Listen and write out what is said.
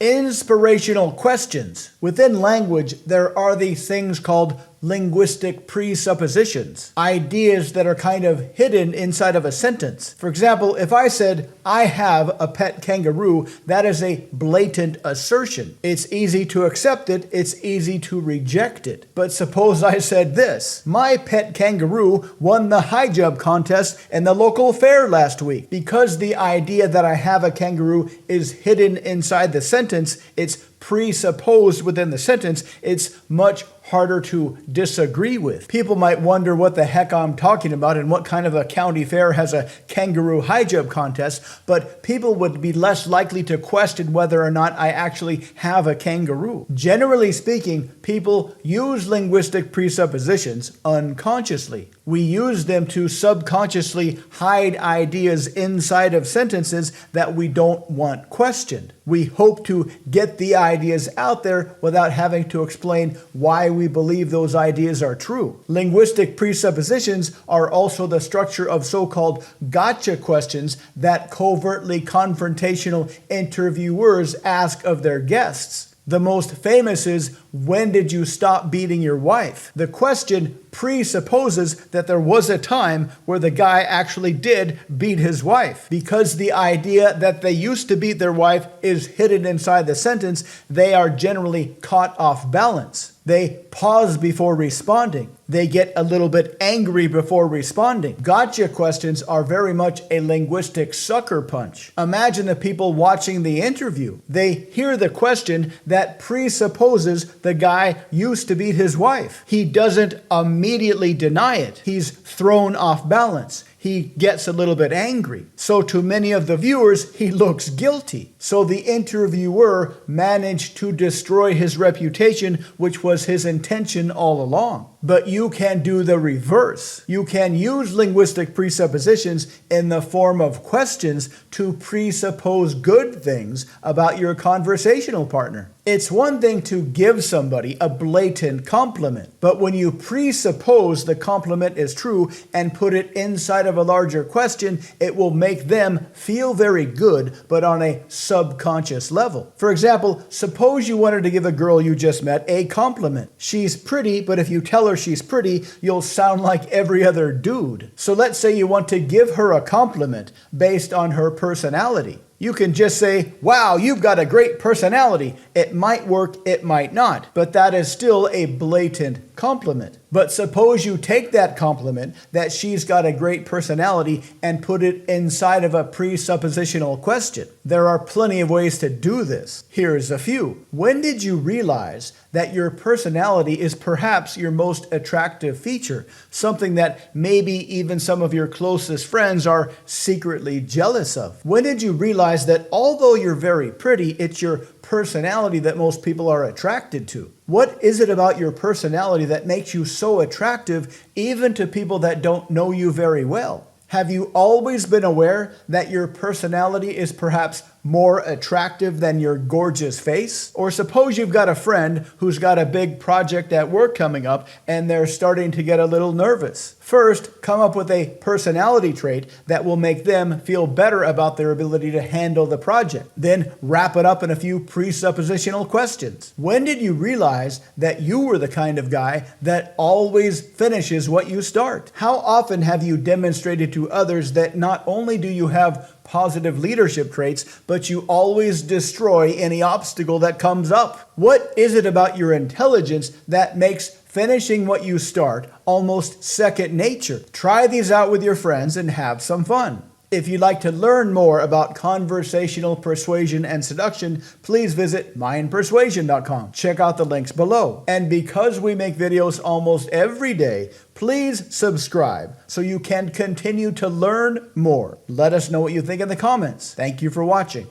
Inspirational questions. Within language, there are these things called linguistic presuppositions, ideas that are kind of hidden inside of a sentence. For example, if I said, I have a pet kangaroo, that is a blatant assertion. It's easy to accept it, it's easy to reject it. But suppose I said this, my pet kangaroo won the high jump contest in the local fair last week. Because the idea that I have a kangaroo is hidden inside the sentence, it's presupposed within the sentence, it's much harder to disagree with. People might wonder what the heck I'm talking about and what kind of a county fair has a kangaroo high jump contest, but people would be less likely to question whether or not I actually have a kangaroo. Generally speaking, people use linguistic presuppositions unconsciously. We use them to subconsciously hide ideas inside of sentences that we don't want questioned. We hope to get the ideas out there without having to explain why we believe those ideas are true. Linguistic presuppositions are also the structure of so-called gotcha questions that covertly confrontational interviewers ask of their guests. The most famous is, when did you stop beating your wife? The question presupposes that there was a time where the guy actually did beat his wife. Because the idea that they used to beat their wife is hidden inside the sentence, they are generally caught off balance. They pause before responding. They get a little bit angry before responding. Gotcha questions are very much a linguistic sucker punch. Imagine the people watching the interview. They hear the question that presupposes the guy used to beat his wife. He doesn't immediately deny it. He's thrown off balance. He gets a little bit angry. So to many of the viewers, he looks guilty. So the interviewer managed to destroy his reputation, which was his intention all along. But you can do the reverse. You can use linguistic presuppositions in the form of questions to presuppose good things about your conversational partner. It's one thing to give somebody a blatant compliment, but when you presuppose the compliment is true and put it inside of a larger question, it will make them feel very good, but on a subconscious level. For example, suppose you wanted to give a girl you just met a compliment. She's pretty, but if you tell her she's pretty, you'll sound like every other dude. So let's say you want to give her a compliment based on her personality. You can just say, wow, you've got a great personality. It might work, it might not, but that is still a blatant compliment. But suppose you take that compliment that she's got a great personality and put it inside of a presuppositional question. There are plenty of ways to do this. Here's a few. When did you realize that your personality is perhaps your most attractive feature? Something that maybe even some of your closest friends are secretly jealous of. When did you realize that although you're very pretty, it's your personality that most people are attracted to? What is it about your personality that makes you so attractive even to people that don't know you very well? Have you always been aware that your personality is perhaps more attractive than your gorgeous face? Or suppose you've got a friend who's got a big project at work coming up and they're starting to get a little nervous. First, come up with a personality trait that will make them feel better about their ability to handle the project. Then wrap it up in a few presuppositional questions. When did you realize that you were the kind of guy that always finishes what you start? How often have you demonstrated to others that not only do you have positive leadership traits, but you always destroy any obstacle that comes up? What is it about your intelligence that makes finishing what you start almost second nature? Try these out with your friends and have some fun. If you'd like to learn more about conversational persuasion and seduction, please visit mindpersuasion.com. Check out the links below. And because we make videos almost every day, please subscribe so you can continue to learn more. Let us know what you think in the comments. Thank you for watching.